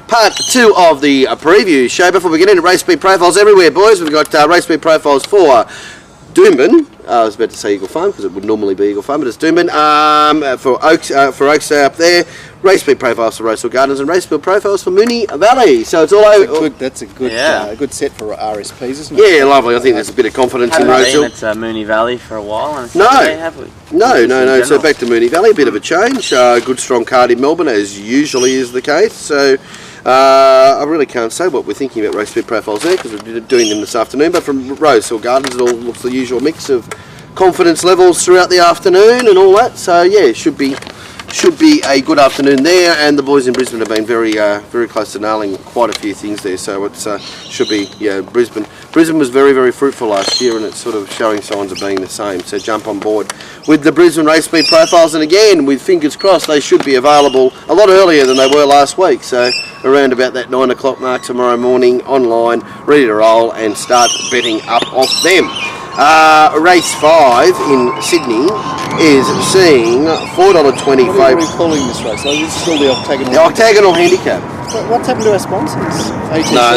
Part 2 of the preview show. Before we get into race speed profiles everywhere, boys, we've got race speed profiles for Doomben. I was about to say Eagle Farm because it would normally be Eagle Farm, but it's Doomben. For Oaks up there, race speed profiles for Rosehill Gardens and race speed profiles for Moonee Valley. So it's all over. That's a good set for RSPs, isn't it? Yeah, lovely. I think there's a bit of confidence in Rosehill. It's Moonee Valley for a while. And No, have we? No. So back to Moonee Valley, a bit of a change. Good strong card in Melbourne, as usually is the case. So I really can't say what we're thinking about race speed profiles there because we're doing them this afternoon. But from Rosehill Gardens, it all looks the usual mix of confidence levels throughout the afternoon and all that. So yeah, it should be a good afternoon there. And the boys in Brisbane have been very close to nailing quite a few things there. So it should be Brisbane. Brisbane was very fruitful last year, and it's sort of showing signs of being the same. So jump on board with the Brisbane race speed profiles, and again, with fingers crossed, they should be available a lot earlier than they were last week. So around about that 9 o'clock mark tomorrow morning, online, ready to roll and start betting up off them. Race 5 in Sydney is seeing $4.20 What are we calling this race? Oh, this is still the octagonal. The octagonal handicap. What's happened to our sponsors? ATC No.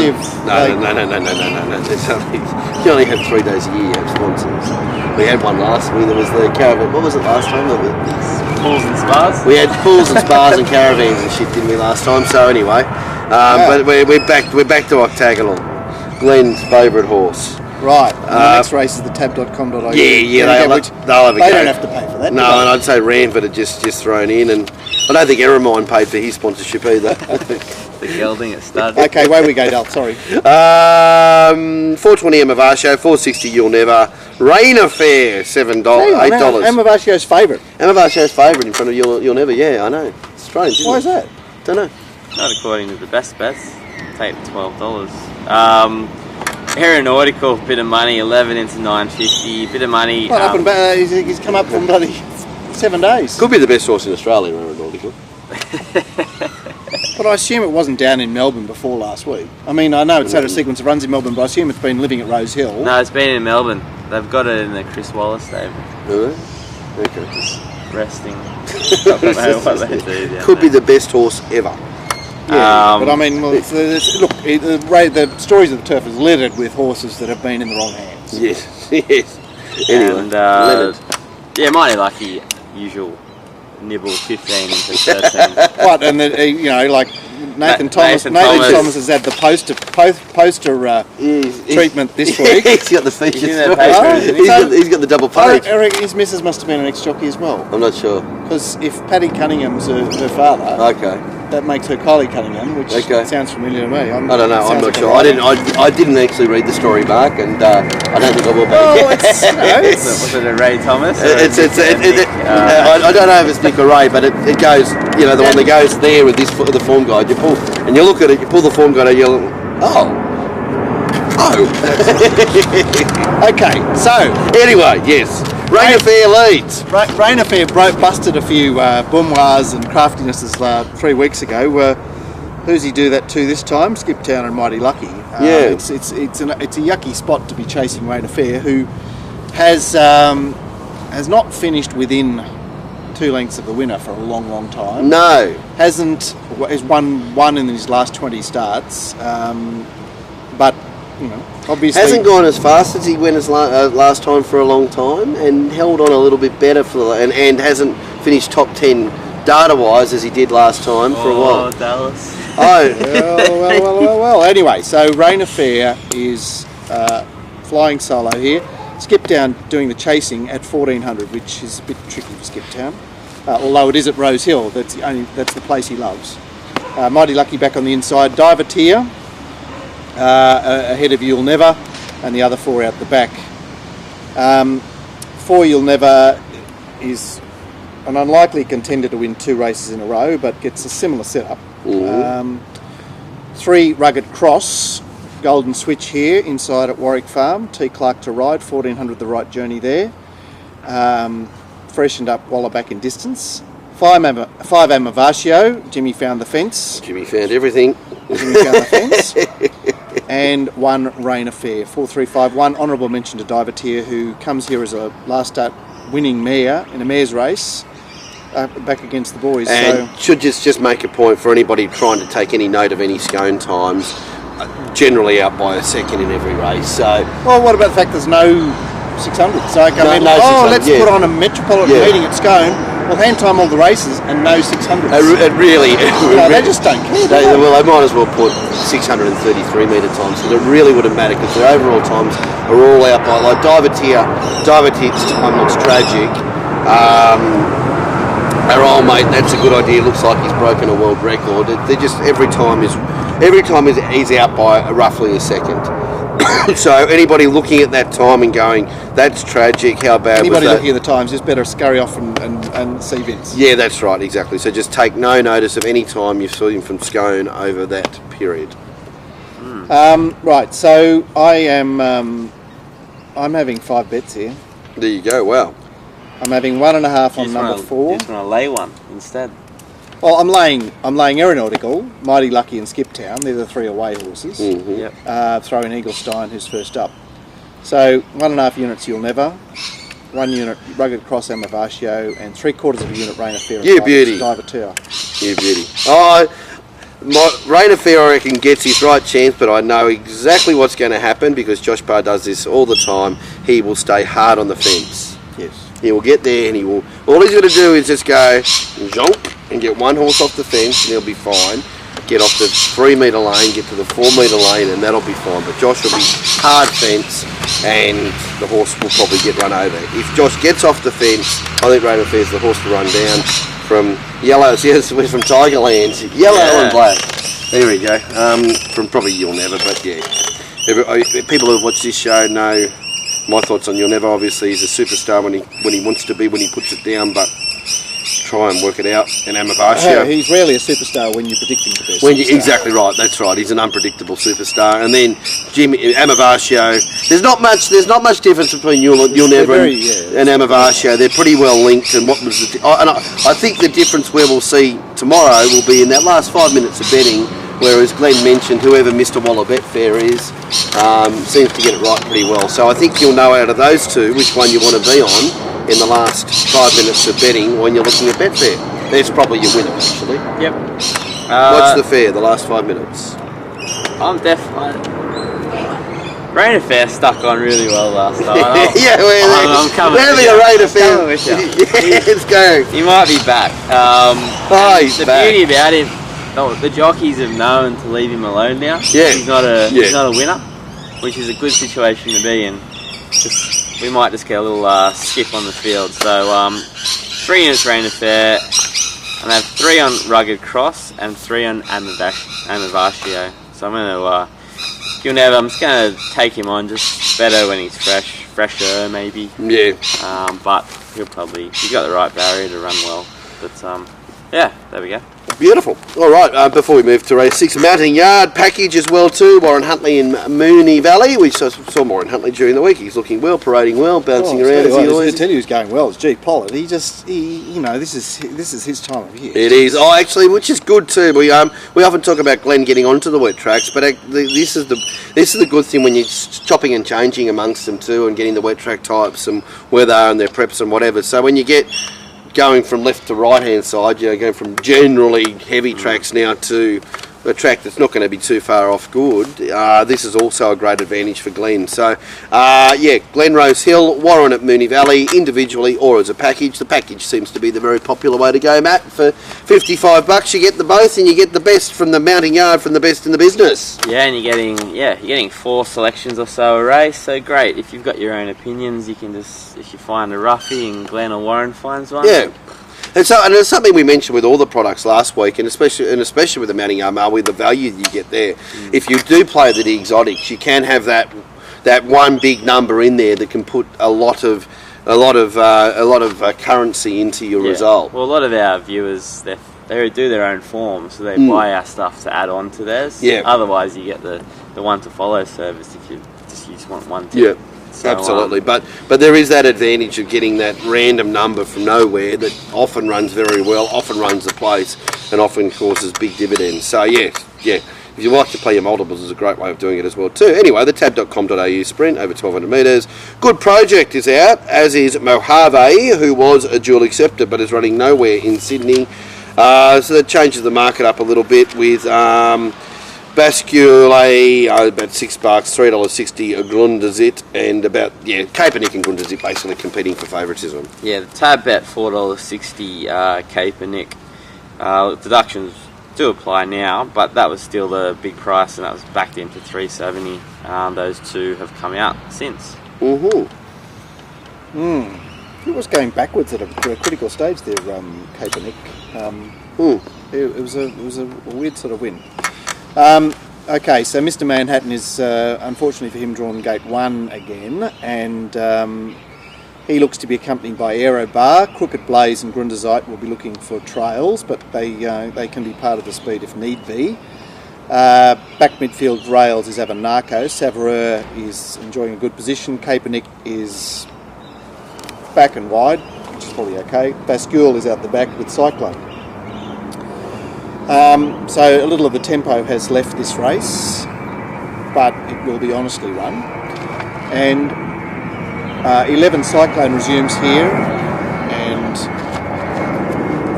You only have 3 days a year. You have sponsors. We had one last week. There was the caravan. What was it last time? Pools and spas. We had pools and spas and caravans and shit, didn't we, last time? So anyway, but we're back to octagonal. Glenn's favourite horse. Right. And the next race is the tab.com.au. Yeah, they'll have a go. They don't have to pay for that. No, and I'd say Ranford had just thrown in, and I don't think Eremine paid for his sponsorship either. The gelding at stud. Okay, away we go, Dal. Sorry. 420 Amavasio, 460 You'll Never, Rain Affair, $8. Amavasio's favourite. Amavasio's favourite in front of You'll Never. Yeah, I know. It's strange. Isn't Why it? is that? Don't know. Not according to the best bets. Take $12. Aeronautical, bit of money, 11 into 950. Bit of money. What happened? He's come up from bloody 7 days. Could be the best horse in Australia, Aeronautical. But I assume it wasn't down in Melbourne before last week. I mean, I know it's had a sequence of runs in Melbourne, but I assume it's been living at Rose Hill. No, it's been in Melbourne. They've got it in the Chris Wallace stable. Really? Okay. Just resting. I don't know what they do down Could be there. the best horse ever. Yeah, but I mean, look, the stories of the turf is littered with horses that have been in the wrong hands. Yes. Anyway, And, Leonard. yeah, Mighty Lucky, usual nibble 15 into 13. What? And like Nathan Thomas has had the poster treatment this week. He's got the features. He's in the paper, isn't he? He's got the double page. Eric, his missus must have been an ex-jockey as well. I'm not sure. Because if Paddy Cunningham's her father, Okay. that makes her Kylie Cunningham, which sounds familiar to me. I don't know. I'm not sure. I didn't actually read the story, Mark, and I don't think I will be. Oh, it's Was it a Ray Thomas? I don't know if it's Nick or Ray, but it goes. You know, the one that goes there with the form guide. You pull and you look at it. You pull the form guide, and you're okay. So anyway, yes. Rain Affair leads. Rain Affair busted a few Bumwas and craftinesses 3 weeks ago. Who's he do that to this time? Skiptown and Mighty Lucky. It's a yucky spot to be chasing Rain Affair, who has not finished within 2 lengths of the winner for a long time. No. Has won in his last 20 starts, but obviously hasn't gone as fast as he went as last time for a long time, and held on a little bit better and hasn't finished top 10 data-wise as he did last time for a while. Oh, Dallas. Well. Anyway, so Rain Affair is flying solo here. Skiptown doing the chasing at 1400, which is a bit tricky for Skiptown. Although it is at Rose Hill, that's the place he loves. Mighty Lucky back on the inside. Divertier ahead of You'll Never, and the other 4 out the back. 4 You'll Never is an unlikely contender to win 2 races in a row, but gets a similar setup. 3 Rugged Cross, Golden Switch here inside at Warwick Farm. T. Clark to ride, 1400 the right journey there. Freshened up Waller back in distance. 5 Amavasio, Jimmy found the fence. Jimmy found everything. And 1 Rain Affair, 4-3-5-1. Honourable mention to Divertier, who comes here as a last start winning mare in a mare's race. back against the boys. And should just make a point for anybody trying to take any note of any scone times. Generally out by a second in every race. So, well, what about the fact there's no 600? So I come in, no 600, let's put on a metropolitan meeting at Scone. We'll hand time all the races and no 600s. It really, they just don't care. They might as well put 633 metre times because it really wouldn't matter because the overall times are all out by like Divertier's time looks tragic. Our old mate, that's a good idea. Looks like he's broken a world record. They're just every time he's out by roughly a second. So anybody looking at that time and going, that's tragic, how bad anybody was that? looking at the times, just better scurry off and see Vince. Yeah, that's right, exactly. So just take no notice of any time you've seen him from Scone over that period. Right, so I'm having 5 bets here. There you go, wow. I'm having 1.5 on number 4. You just want to lay one instead. Well, I'm laying Aeronautical, Mighty Lucky and Skiptown. They're the 3 away horses. Mm-hmm. Yep. Throw in Eaglestein, who's first up. So 1.5 units You'll Never, 1 unit Rugged Cross Amavatio, and 3/4 of a unit Rain of Fear. You beauty. Diverteur. You beauty. Rain of Fear, I reckon, gets his right chance, but I know exactly what's going to happen because Josh Barr does this all the time. He will stay hard on the fence. Yes. He will get there and all he's going to do is just go zonk and get one horse off the fence and he'll be fine. Get off the 3 metre lane, get to the 4 metre lane and that'll be fine. But Josh will be hard fence and the horse will probably get run over. If Josh gets off the fence, I think Rain of Fear's the horse to run down from yellows. Yes, we're from Tigerlands. Yellow and black. There we go. From probably You'll Never, but yeah. People who watch this show know my thoughts on You'll Never. Obviously, he's a superstar when he wants to be, when he puts it down, but try and work it out. And Amavatio. He's rarely a superstar when you predict him to be a superstar. Exactly right, that's right. He's an unpredictable superstar. And then Amavatio. There's not much difference between You'll Never and Amavatio. They're pretty well linked. And I think the difference where we'll see tomorrow will be in that last 5 minutes of betting. Whereas Glenn mentioned whoever Mr. Waller Betfair is seems to get it right pretty well. So I think you'll know out of those two which one you want to be on in the last 5 minutes of betting when you're looking at Betfair. There's probably your winner, actually. Yep. What's the fair, the last 5 minutes? I'm definitely... Rain of Fair stuck on really well last time. I'm coming. Really a Rain of Fair. Coming with you. Yeah, it's going. He might be back. He's the back. beauty about him, the jockeys have known to leave him alone now. Yeah. He's not a winner, which is a good situation to be in. We might just get a little skip on the field. So 3 units Rain of Fair, and I have 3 on Rugged Cross and 3 on Amavatio. So I'm just going to take him on, just better when he's fresher maybe. Yeah. But he's got the right barrier to run well. But yeah, there we go. Beautiful. All right, before we move to race 6, Mounting Yard package as well too. Warren Huntley in Moonee Valley. We saw Warren Huntley during the week. He's looking well, parading well, bouncing around as he always. I tell you, he's going well. It's G. Pollard. This is his time of year. It is. Oh, actually, which is good too. We often talk about Glenn getting onto the wet tracks, but this is the good thing when you're chopping and changing amongst them too, and getting the wet track types and where they are and their preps and whatever. So when you get going from left to right hand side, going from generally heavy tracks now to a track that's not going to be too far off good, this is also a great advantage for Glenn. So Glen Rose Hill, Warren at Moonee Valley, individually or as a package. The package seems to be the very popular way to go, Matt. For $55 you get the both and you get the best from the Mounting Yard, from the best in the business. Yeah, and you're getting 4 selections or so a race, so great. If you've got your own opinions, you can just, if you find a roughie and Glenn or Warren finds one. Yeah. And it's something we mentioned with all the products last week, and especially with the Mounting Yard Mail, with the value you get there. If you do play the exotics, you can have that one big number in there that can put a lot of currency into your result. Well, a lot of our viewers, they do their own form, so they buy our stuff to add on to theirs. Yeah. Otherwise, you get the one to follow service if you just want one to. Yeah. So, absolutely, but there is that advantage of getting that random number from nowhere that often runs very well, often runs the place, and often causes big dividends. So yeah, if you like to play your multiples, is a great way of doing it as well too. Anyway, the tab.com.au sprint over 1,200 metres. Good project is out, as is Mojave, who was a dual acceptor but is running nowhere in Sydney. So that changes the market up a little bit with Bascule, about $6, $3.60 a Grunderzit, and Kaepernick and Grunderzit basically competing for favouritism. Yeah, the tab bet $4.60 Kaepernick. Deductions do apply now, but that was still the big price, and that was backed into $3.70. Those two have come out since. Mm-hmm. It was going backwards at a critical stage there, Kaepernick. It was a weird sort of win. Okay, so Mr. Manhattan is, unfortunately for him, drawn gate 1 again, and he looks to be accompanied by Aerobar. Crooked Blaze and Grunderzeit will be looking for trails, but they can be part of the speed if need be. Back midfield rails is Avanarco. Savareur is enjoying a good position. Kaepernick is back and wide, which is probably okay. Bascule is out the back with Cyclone. So a little of the tempo has left this race, but it will be honestly run. And 11 Cyclone resumes here, and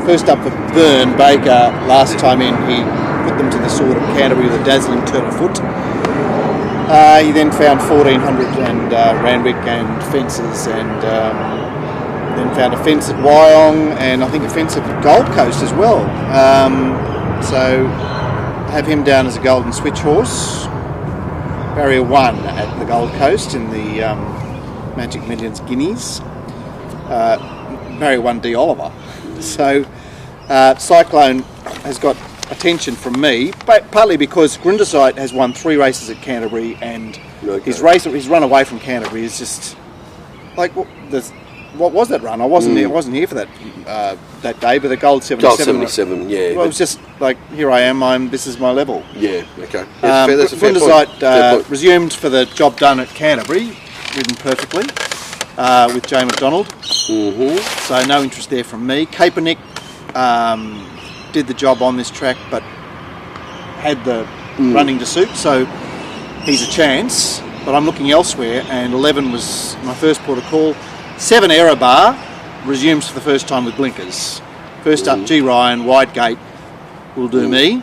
first up for Byrne Baker. Last time in, he put them to the sword of Canterbury with a dazzling turn of foot. He then found 1400 and Randwick and fences, and then found a fence at Wyong, and I think a fence at Gold Coast as well. So have him down as a golden switch horse. Barrier 1 at the Gold Coast in the Magic Millions Guineas. Barrier 1 D Oliver. So Cyclone has got attention from me, but partly because Grunderzeit has won 3 races at Canterbury, and his run away from Canterbury is just like what was that run? I wasn't here for that day, but the Gold 77. Gold 77, yeah. Well, it was just like, here I am. This is my level. Yeah, okay. That's a fair point. Grunderzeit resumed for the job done at Canterbury, ridden perfectly with Jay McDonald. Mm-hmm. So no interest there from me. Kaepernick did the job on this track, but had the running to suit, so he's a chance. But I'm looking elsewhere, and 11 was my first port of call. 7 Aerobar resumes for the first time with blinkers. First up, G Ryan, wide gate will do me.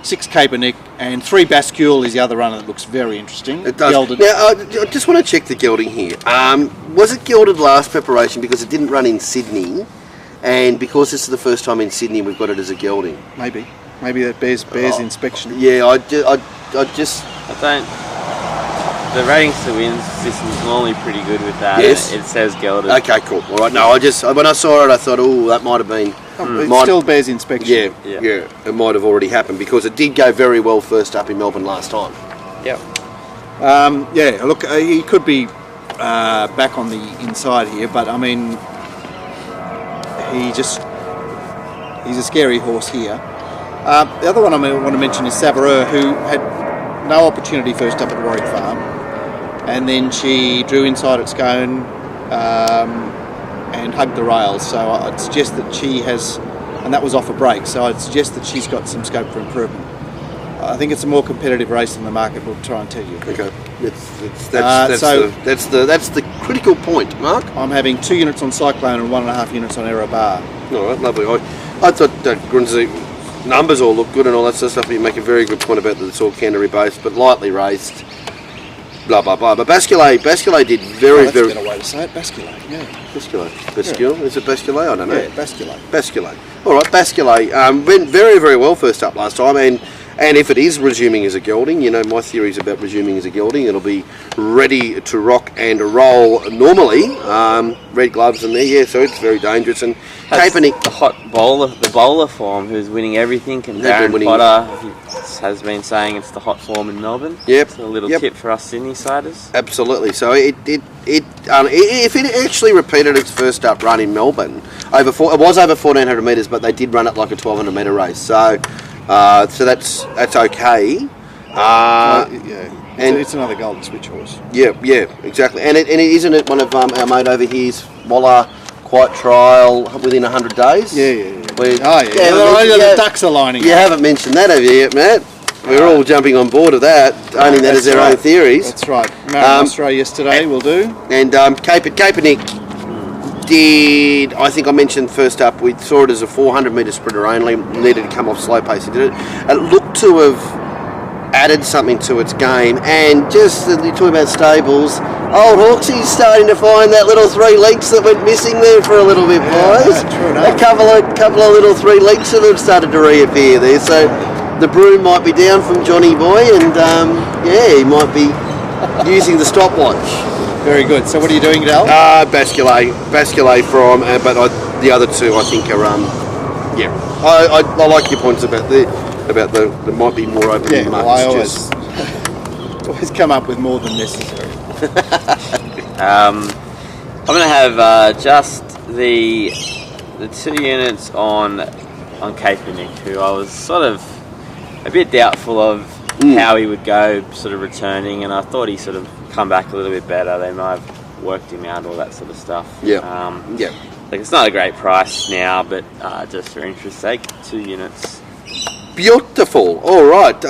6 Kaepernick, and 3 Bascule is the other runner that looks very interesting. It does. Gelded. Now, I just want to check the gelding here. Was it gelded last preparation because it didn't run in Sydney, and because this is the first time in Sydney, we've got it as a gelding? Maybe that bears inspection. Yeah, I don't. The ratings to wins system is normally pretty good with that. Yes. It says gelded. Okay, cool. All right. No, when I saw it, I thought, that might have been. It still bears inspection. Yeah. It might have already happened because it did go very well first up in Melbourne last time. Yep. Look, he could be back on the inside here, but I mean, he's a scary horse here. The other one I want to mention is Savareur, who had no opportunity first up at Warwick Farm, and then she drew inside at Scone and hugged the rails. So I'd suggest that she has, and that was off a break, so I'd suggest that she's got some scope for improvement. I think it's a more competitive race than the market will try and tell you. Okay, that's the critical point, Mark. I'm having 2 units on Cyclone and 1.5 units on Aerobar. All right, lovely. I thought that Grunderzeit numbers all look good and all that sort of stuff, but you make a very good point about that it's all Canterbury based, but lightly raced, blah blah blah. But Bascule did very. A better way to say it, Bascule, yeah. Bascule? Is it Bascule? I don't know. Yeah, Bascule. All right, Bascule went very, very well first up last time, and if it is resuming as a gelding, my theories about resuming as a gelding, it'll be ready to rock and roll normally. Red gloves in there, so it's very dangerous. And Kaepernick, the bowler form, who's winning everything, and Darren Potter has been saying it's the hot form in Melbourne. Yep. It's a little tip for us Sydney-siders. Absolutely. So if it actually repeated its first up run in Melbourne, it was over 1,400 metres, but they did run it like a 1,200 metre race. So that's okay. And it's another golden switch horse. Yeah, exactly. And isn't it one of our mate over here's Waller Quiet Trial within 100 days? Yeah. The ducks are lining. You haven't mentioned that, have you yet, Matt? We're all jumping on board of that, owning that as their own theories. That's right. Mount Australia yesterday will do. And Kaepernick did, I think I mentioned first up, we saw it as a 400 metre sprinter only, needed to come off slow pace. He did it. It looked to have added something to its game, and just you're talking about stables, old Hawksy's starting to find that little 3 leaks that went missing there for a little bit, boys. True enough. A couple of little 3 leaks that have started to reappear there, so the broom might be down from Johnny Boy, and he might be using the stopwatch. Very good. So what are you doing, Dal? Basculet from, but the other two I think are I like your points about there might be more open Yeah, well, I markets. always come up with more than necessary. I'm going to have just the 2 units on Kaepernick, who I was sort of a bit doubtful of how he would go, sort of returning, and I thought he sort of come back a little bit better. They might have worked him out, all that sort of stuff. Like, it's not a great price now, but just for interest's sake, 2 units. Beautiful. All right.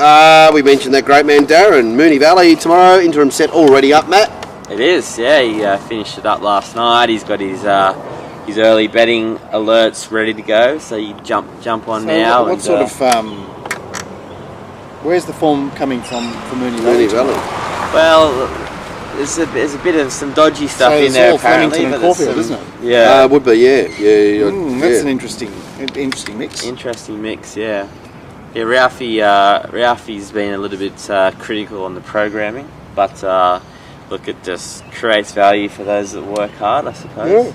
We mentioned that great man Darren. Moonee Valley tomorrow. Interim set already up, Matt. It is, yeah. He finished it up last night. He's got his early betting alerts ready to go, so you jump on now. What sort of where's the form coming from for Moonee Valley? Moonee Valley. Well, there's a bit of some dodgy stuff in there all apparently. Flemington and Caulfield, isn't it? Yeah, Would be, yeah. That's an interesting mix. interesting mix. Yeah. Yeah, Ralphie's been a little bit critical on the programming, but look, it just creates value for those that work hard, I suppose.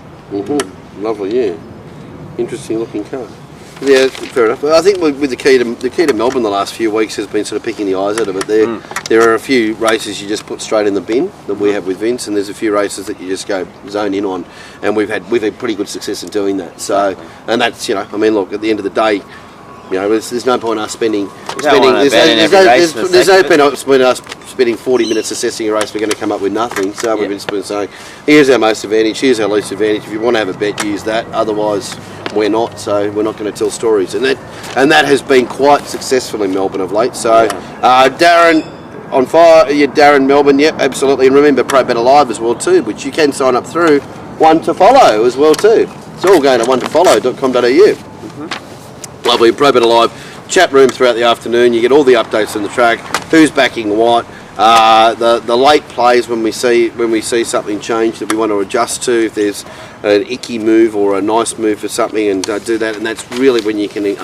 Lovely, yeah. Interesting looking car. Yeah, fair enough. I think with the key to Melbourne the last few weeks has been sort of picking the eyes out of it. There are a few races you just put straight in the bin that we have with Vince, and there's a few races that you just go zone in on, and we've had pretty good success in doing that. So, and that's look, at the end of the day, there's no point in us spending. There's no point in us spending 40 minutes assessing a race. We're going to come up with nothing. So we've been saying, here's our most advantage, here's our least advantage. If you want to have a bet, use that. Otherwise, we're not. So we're not going to tell stories, and that has been quite successful in Melbourne of late. So Darren on fire. Darren Melbourne. Yep, absolutely. And remember, Pro Bet Alive as well too, which you can sign up through One to Follow as well too. It's all going to oneToFollow.com.au. Lovely. Pro Bet Alive chat room throughout the afternoon. You get all the updates on the track, who's backing what, the late plays when we see something change that we want to adjust to, if there's an icky move or a nice move for something, and do that. And that's really when you can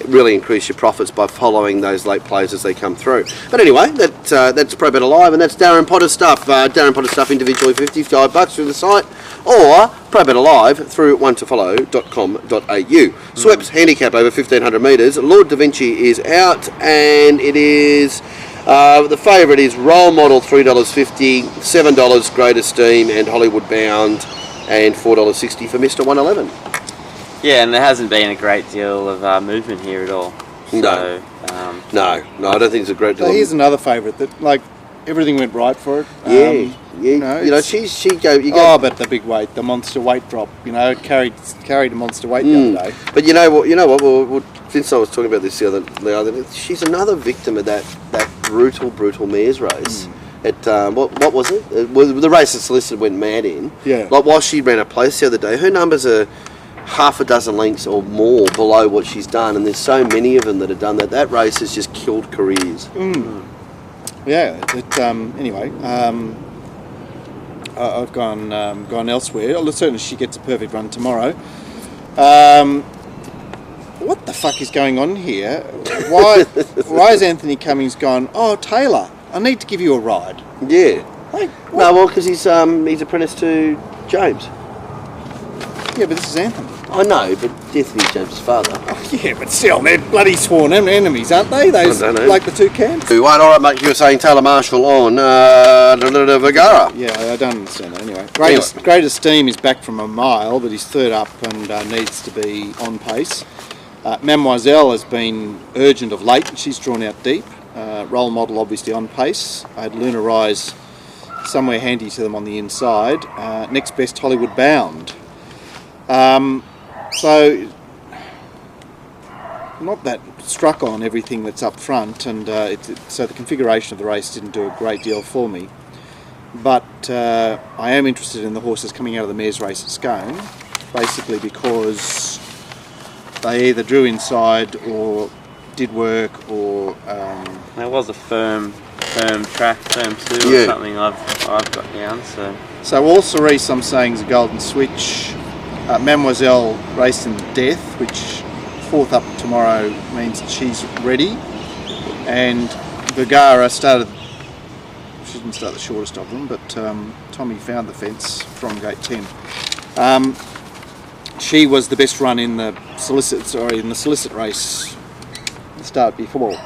really increase your profits by following those late plays as they come through. But anyway, that's Pro Bet Alive, and that's Darren Potter stuff. Darren Potter stuff individually $55 through the site, or Pro Bet Alive through onetofollow.com.au. Sweps handicap over 1500 metres. Lord Da Vinci is out, and it is the favourite is Role Model $3.50, $7 Great Esteem and Hollywood Bound, and $4.60 for Mr. 111. Yeah, and there hasn't been a great deal of movement here at all. So, No, I don't think it's a great deal. So here's another favourite that, like, everything went right for it. But the big weight, the monster weight drop, it carried a monster weight the other day. But you know what? Since I was talking about this the other, she's another victim of that brutal mares race. At what was it? It was the race that Solicitor went mad in. Yeah. Like while she ran a place the other day, her numbers are half a dozen lengths or more below what she's done, and there's so many of them that have done that. That race has just killed careers. Yeah. Anyway, I've gone elsewhere. Certainly, she gets a perfect run tomorrow. What the fuck is going on here? Why is Anthony Cummings gone? Oh, Taylor, I need to give you a ride. Yeah. Like, No, well, because he's apprenticed to James. Yeah, but this is Anthony. I know, but Anthony's James' father. Oh, yeah, but still, they're bloody sworn enemies, aren't they? Those, I don't know. like the two camps. All right, mate. You were saying Taylor Marshall on Vergara. Yeah, I don't understand that. Anyway, Great Esteem is back from a mile, but he's third up and needs to be on pace. Mademoiselle has been urgent of late, and she's drawn out deep. Role Model obviously on pace. I had Luna Rise somewhere handy to them on the inside. Next best, Hollywood Bound. So not that struck on everything that's up front, and so the configuration of the race didn't do a great deal for me. But I am interested in the horses coming out of the mares race at Scone, basically because they either drew inside or did work, or There was a firm track, firm 2 or Yeah. something I've got down. so all Cerise I'm saying is a golden switch. Mademoiselle raced in death, which 4th up tomorrow means that she's ready, and Vergara started. She didn't start the shortest of them, but Tommy found the fence from gate 10. She was the best run in the solicit race the start before.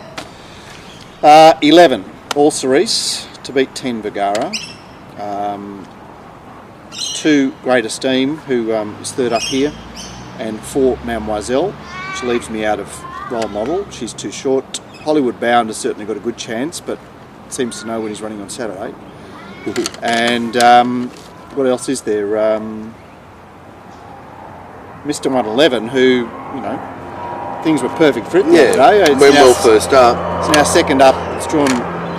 11 All Cerise to beat 10 Vergara. 2 Great Esteem, who is 3rd up here, and 4 Mademoiselle, which leaves me out of Role Model. She's too short. Hollywood Bound has certainly got a good chance, but seems to know when he's running on Saturday. And what else is there? Mr. 111, who, things were perfect for it the other day. went well first up. It's now 2nd up. It's drawn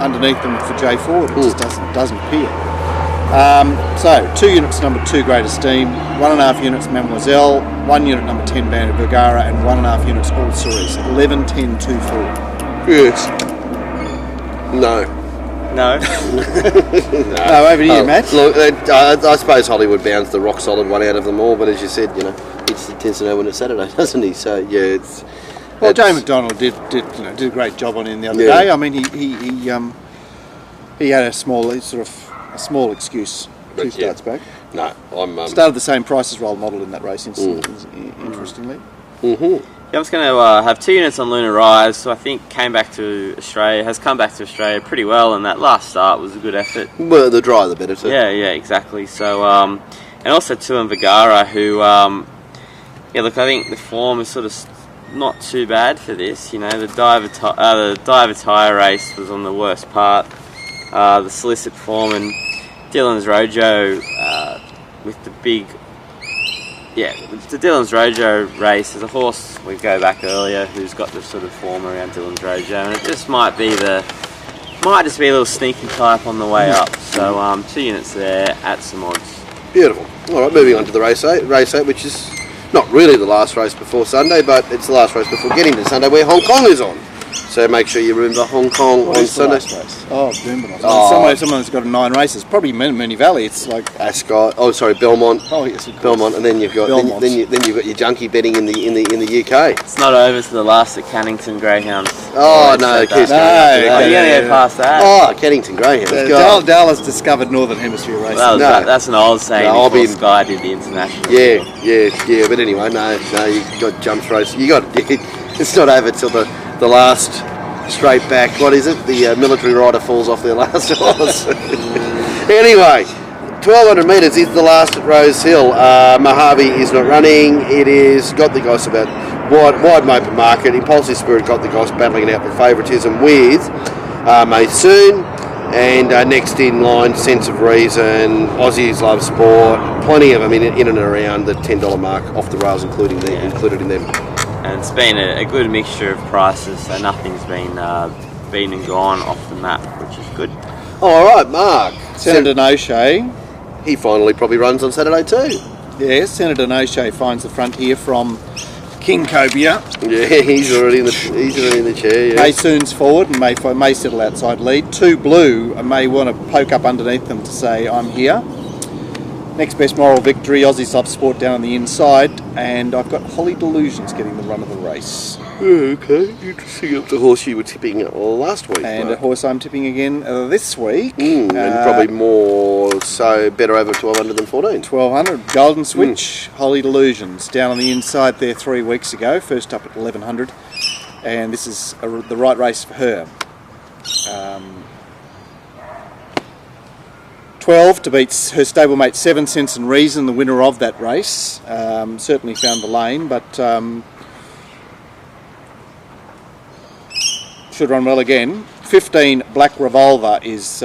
underneath them for Jay Ford. It just doesn't appear. So 2 units number 2 Great Esteem, 1.5 units Mademoiselle, 1 unit number 10 Bandit Vergara, and 1.5 units All Cerise. 11, 10, 2, 4. Yes. No. No. No, over to you, Matt. Look, I suppose Hollywood Bound's the rock solid one out of them all, but as you said, he tends to know when it's Saturday, doesn't he? So yeah, it's. Well, Jay McDonald did a great job on him the other day. I mean, he had a small excuse 2 starts back. No, I'm. Started the same price as Role Model in that race, interestingly. Mm-hmm. Yeah, I'm just going to have 2 units on Lunar Rise, so I think has come back to Australia pretty well, and that last start was a good effort. Well, the drier the better too. Yeah, exactly. So, and also 2 on Vergara, who, I think the form is sort of not too bad for this. The Diver Tire race was on the worst part. The Solicit form and Dylan's Rojo with the big. Yeah, the Dylan's Rojo race is a horse we go back earlier who's got the sort of form around Dylan's Rojo, and it just might just be a little sneaky type on the way up. So 2 units there at some odds. Beautiful. All right, moving on to the race 8, which is not really the last race before Sunday, but it's the last race before getting to Sunday, where Hong Kong is on. So make sure you remember Hong Kong on Sunday. Race? Oh, Doomben. Someone that's got 9 races, probably Moonee Valley. It's like Ascot. Oh, sorry, Belmont. Oh, yes, of course. Belmont, and then you've got then you've got your junkie betting in the UK. It's not over to the last at Cannington Greyhounds. Oh no, you keeps gotta go past that. Oh, Cannington Greyhounds. Dal has discovered Northern Hemisphere racing. That's an old saying. No, before Sky did the international. Yeah. But anyway, no, you got jumps race. It's not over till the last straight back. What is it? The military rider falls off their last horse. Anyway, 1,200 metres is the last at Rose Hill. Mojave is not running. It is got the goss about wide open market. Impulsive Spirit got the goss battling it out for favouritism with Maysoon. And next in line, Sense of Reason, Aussies Love Sport, plenty of them in and around the $10 mark off the rails, included in them. And it's been a good mixture of prices, so nothing's been and gone off the map, which is good. All right, Mark. Senator Noche. He finally probably runs on Saturday too. Yes, Senator Noche finds the frontier from King Cobia. Yeah, he's already in the chair. Yeah. Maysoon's forward and may settle outside lead. 2 Blue may want to poke up underneath them to say, I'm here. Next best Moral Victory, Aussie Sub Sport down on the inside, and I've got Holly Delusions getting the run of the race. Okay, interesting. Up the horse you were tipping last week. And Mark. a horse I'm tipping again this week. And probably more, so better over 1,200 than 14. 1,200, Golden Switch, Holly Delusions, down on the inside there 3 weeks ago, first up at 1,100, and this is the right race for her. 12 to beat her stablemate 7 Sense and Reason, the winner of that race. Certainly found the lane, but should run well again. 15 Black Revolver is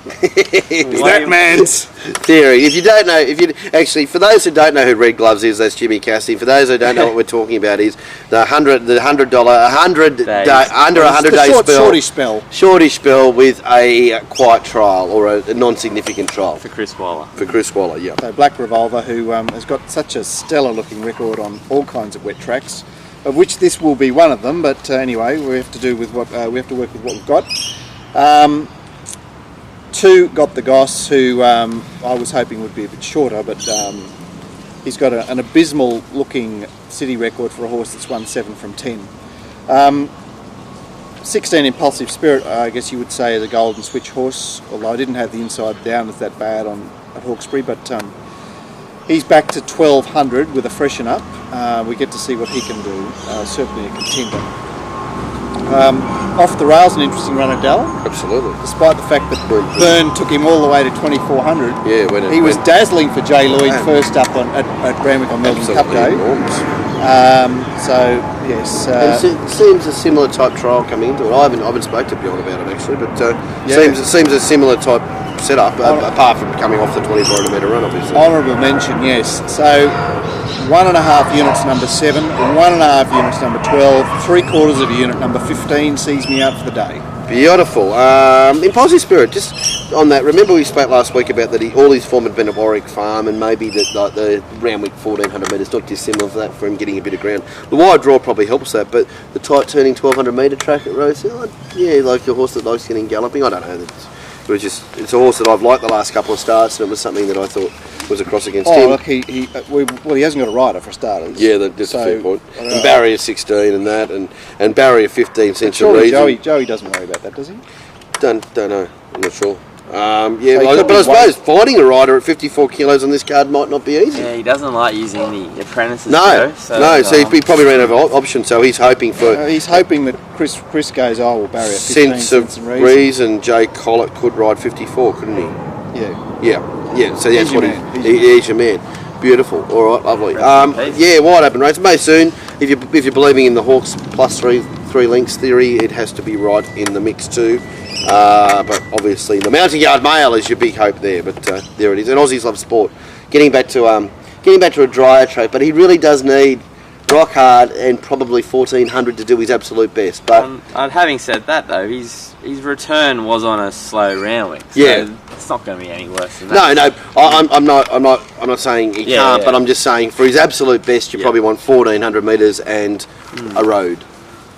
Is that man's? Theory. If you don't know, for those who don't know who Red Gloves is, that's Jimmy Cassidy. For those who don't know what we're talking about, is the $100 under 100 day spell, shorty spell with a quiet trial or a non-significant trial For Chris Waller. Yeah. So Black Revolver, who has got such a stellar-looking record on all kinds of wet tracks, of which this will be one of them. But anyway, we have to do with what we have to work with what we've got. 2 got the Goss, who I was hoping would be a bit shorter, but he's got an abysmal-looking city record for a horse that's won 7 from 10. 16 Impulsive Spirit, I guess you would say, is a golden switch horse, although I didn't have the inside down as that bad at Hawkesbury, but he's back to 1200 with a freshen up. We get to see what he can do, certainly a contender. Off the rails, an interesting run at Dalla. Absolutely. Despite the fact that Byrne took him all the way to 2400. Yeah, he was dazzling for Jay Lloyd first up at Randwick on Melbourne Cup Day. Enormous. So yes, it seems a similar type trial coming into it. I haven't spoken to Bjorn about it actually, but it seems a similar type setup, apart from coming off the 2400 metre run, obviously. Honourable mention, yes. So 1.5 units number 7, 1.5 units number 12, 3/4 of a unit number 15 sees me out for the day. Beautiful. Impulsive Spirit, just on that, remember we spoke last week about that all his form had been at Warwick Farm, and maybe the Randwick 1400 metres not dissimilar for that, for him getting a bit of ground. The wide draw probably helps that, but the tight turning 1200 metre track at Rosehill, like a horse that likes getting galloping, I don't know. It's a horse that I've liked the last couple of starts, and it was something that I thought was a cross against him. Look, he hasn't got a rider for starters. Yeah, that's a fair point. And barrier 16 and that, and barrier 15 cents a reason. Joey doesn't worry about that, does he? Don't know. I'm not sure. But I suppose finding a rider at 54 kilos on this card might not be easy. Yeah, he doesn't like using the apprentices. So he probably ran out of options. So he's hoping for. He's hoping that Chris goes. We'll barrier 15 sense of reason. Jay Collett could ride 54, couldn't he? Yeah. So that's what he's your man. Beautiful. All right, lovely. Wide open race. May soon. If you're believing in the Hawks plus three lengths theory, it has to be right in the mix too. But obviously the Mountain Yard Mail is your big hope there. But there it is. And Aussies love sport. Getting back to a drier track, but he really does need rock hard and probably 1400 to do his absolute best. But having said that, though, his return was on a slow Randwick. So it's not going to be any worse than that. No. I'm not saying he can't, but I'm just saying for his absolute best, you probably want 1400 metres and a road.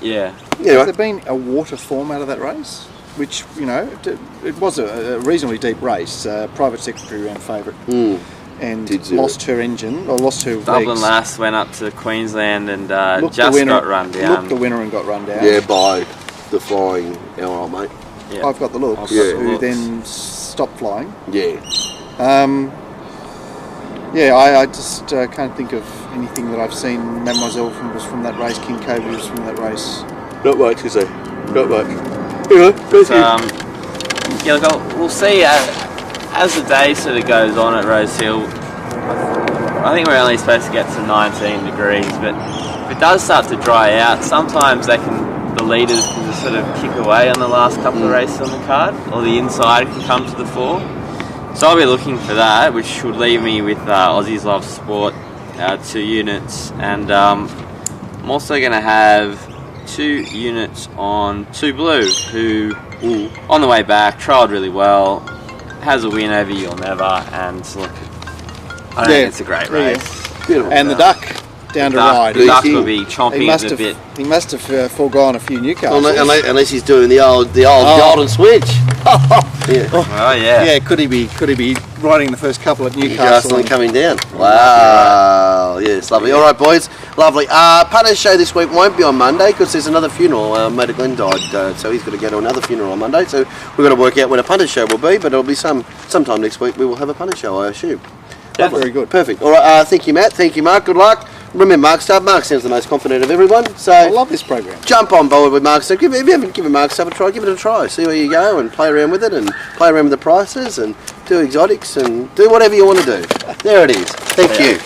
Yeah. Has there been a water form out of that race? Which, it was a reasonably deep race. Private Secretary ran favourite. And lost her engine, or lost her Dublin legs. Lass went up to Queensland and got run down. Looked the winner and got run down. Yeah, by the flying LRL, mate. Yeah. I've got the looks. Who then stopped flying. Yeah. I just can't think of anything that I've seen. Mademoiselle was from that race. King Kobe was from that race. Not much, is there? Not much. We'll see as the day sort of goes on at Rosehill. I think we're only supposed to get to 19 degrees, but if it does start to dry out, sometimes the leaders can just sort of kick away on the last couple of races on the card, or the inside can come to the fore. So I'll be looking for that, which would leave me with Aussies Love Sport, 2 units, and I'm also going to have 2 units on Two Blue, who on the way back trialled really well, has a win over You'll Never, and look, I don't think it's a great race. Beautiful. And the Duck down to ride. The Duck will be chomping a bit. He must have foregone a few Newcastle. Unless he's doing the old golden switch. Yeah, could he be riding the first couple at Newcastle and coming down? Wow, yes, lovely. All right, boys, lovely. Punters show this week won't be on Monday because there's another funeral. Mate Glenn died, so he's got to go to another funeral on Monday. So we've got to work out when a punters show will be, but it'll be sometime next week. We will have a punters show, I assume. Yeah, very good. Perfect. All right, thank you, Matt. Thank you, Mark. Good luck. Remember Mark Stubb. Mark sounds the most confident of everyone. So I love this program. Jump on board with Mark Stubb. If you haven't given Mark Stubb a try, give it a try. See where you go and play around with it and play around with the prices and do exotics and do whatever you want to do. There it is. Thank you.